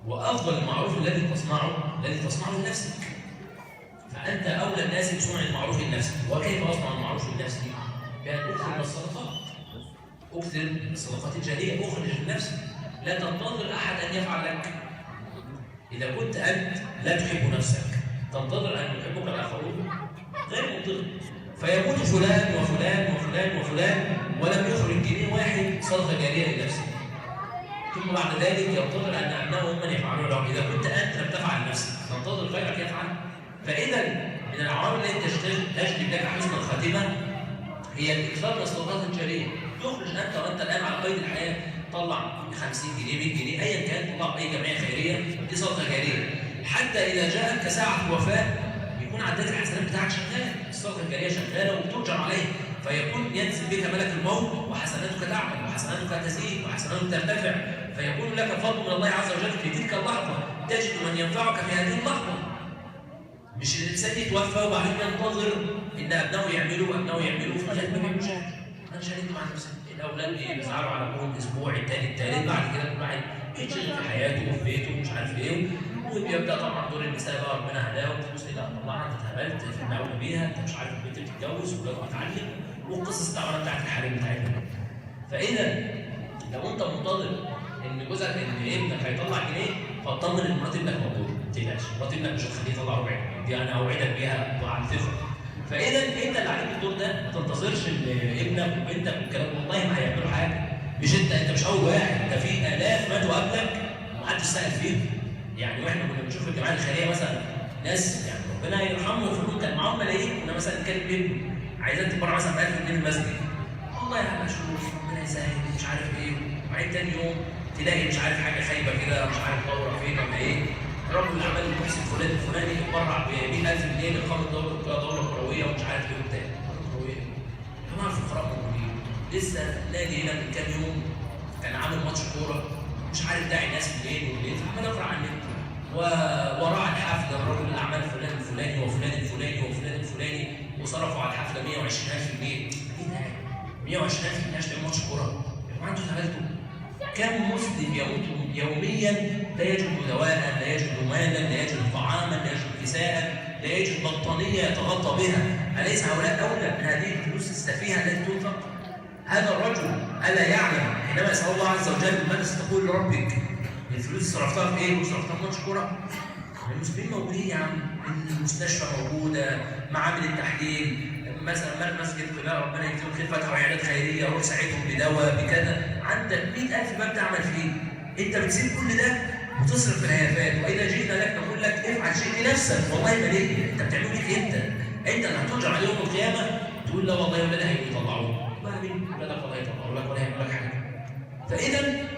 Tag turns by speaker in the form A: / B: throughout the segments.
A: وافضل المعروف الذي تصنعه لنفسك. فانت اولى الناس بصنع المعروف لنفسك. وكيف اصنع المعروف لنفسي؟ بان اكثر من الصدقات، اكثر من الصدقات الجاريه، اخرج لنفسك، لا تنتظر احد ان يفعل لك. اذا كنت انت لا تحب نفسك تنتظر ان يحبك الاخرون، غير منطقي. فيموت فلان وفلان وفلان وفلان ولم يخرج جنيه واحد صدقه جاريه لنفسه، ثم بعد ذلك ينتظر ان ابنائه من يفعلون له. اذا كنت انت لم تفعل لنفسك تنتظر غيرك يفعل. فاذا من العوامل التي تجلب لك حسن الخاتمه هي الاكثار من الصدقات الجاريه. تخرج انت وانت الان على قيد الحياه، طلع 50 جنيه 100 جنيه ايا كان، طلع اي جمعيه خيريه، دي صدقه جاريه. حتى اذا جاءك ساعه الوفاه يكون عداد الحسنات بتاعك شغاله، الصدقه الجاريه شغاله وترجع عليه، فيكون ينزل بك ملك الموت وحسناتك تعمل وحسناتك تزيد وحسناتك ترتفع، فيكون لك فضل من الله عز وجل في تلك اللحظه، تجد من ينفعك في هذه اللحظه. مش الانسان يتوفى وبعدين ينتظر ان ابنائه يعملوا فجاه ما بيعملوش حاجه. انا شاركت مع نفسي، الاولاد بيزعلوا على ابوهم اسبوع الثالث، بعد كده كل واحد بيتشغل في حياته وفي بيته ومش عارف ايه، وبيبدا طبعا دور النساء بقى ربنا هداه وفلوس لا طلعها انت اتهبلت في المقاوله بيها، انت مش عارف البنت بتتجوز وولادها بتتعلم، والقصص التعبانه بتاعت الحريم بتاعتنا. فاذا لو انت منتظر ان جوزك ان ابنك هيطلع جنيه، فاطمن ان مرات ابنك موجوده، ما تقلقش، مرات ابنك مش هتخليه يطلع ربع جنيه، دي انا اوعدك بيها وعلى الثقه. فاذا انت اللي عليك الدور ده، ما تنتظرش ان ابنك وبنتك والكلام والله ما هيعملوا حاجه. انت مش اول واحد، ده في الاف ماتوا قبلك ومحدش سال فيهم. يعني واحنا كنا بنشوف الجماعه الخيريه مثلا ناس يعني ربنا يرحمهم ويغفر كان معاهم ملايين، كنا مثلا نتكلم ابنه عايزين تبرع مثلا ب 1000 جنيه المسجد، والله يا عم اشوف ربنا يسهل مش عارف ايه، وبعدين تاني يوم تلاقي مش عارف حاجه خايبه كده، مش عارف دوره فين ولا ايه، رب الاعمال المحسن فلان الفلاني اتبرع ب 100000 جنيه لاقامه دوره كرويه ومش عارف ايه وبتاع. دوره كرويه يا جماعه الفقراء موجودين. لسه نادي هنا من كام يوم كان عامل ماتش كوره مش عارف داعي الناس منين ومنين، فعمال اقرا على النت وراعى الحفله الرجل الاعمال فلان الفلاني وفلان الفلاني وفلان الفلاني، وصرفوا على الحفله 120000 جنيه. ايه ده؟ 120000 جنيه عشان ماتش كوره؟ يا جماعه انتوا اتهبلتوا. كم مسلم يموت يوميا لا يجد دواء، لا يجد مالا، لا يجد طعاما، لا يجد كساء، لا يجد بطانيه يتغطى بها. اليس هؤلاء اولى من هذه الفلوس السفيهه التي تنفق؟ هذا الرجل الا يعلم حينما يسال الله عز وجل ماذا ستقول لربك؟ الفلوس صرفتها في ايه؟ وصرفتها في ماتش كوره؟ المسلمين موجودين يا عم، المستشفى موجوده، معامل التحليل، مثلا مسجد قباء ربنا يكتب خير فتحوا عيادات خيريه، روح ساعدهم بدواء بكذا، عندك 100,000 باب تعمل فيه. انت بتسيب كل ده وتصرف في الهيافات، واذا جئنا لك نقول لك افعل شيء لنفسك، والله ما ليا، انت بتعمله ليك انت اللي هترجع عليه يوم القيامه تقول لا والله ولادي هيجوا يطلعوه، ما مين ولادك ولا هيطلعوا لك ولا هيعملوا لك حاجه. فاذا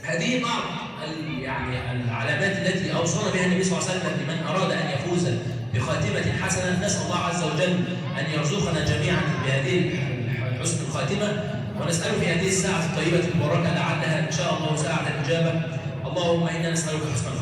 A: هذه بعض يعني العلامات التي اوصانا بها النبي صلى الله عليه وسلم لمن اراد ان يفوز بخاتمه حسنه. نسال الله عز وجل ان يرزقنا جميعا بهذه حسن الخاتمه، ونساله في هذه الساعه الطيبه المباركه لعلها ان شاء الله ساعه الاجابه. اللهم انا نسالك حسن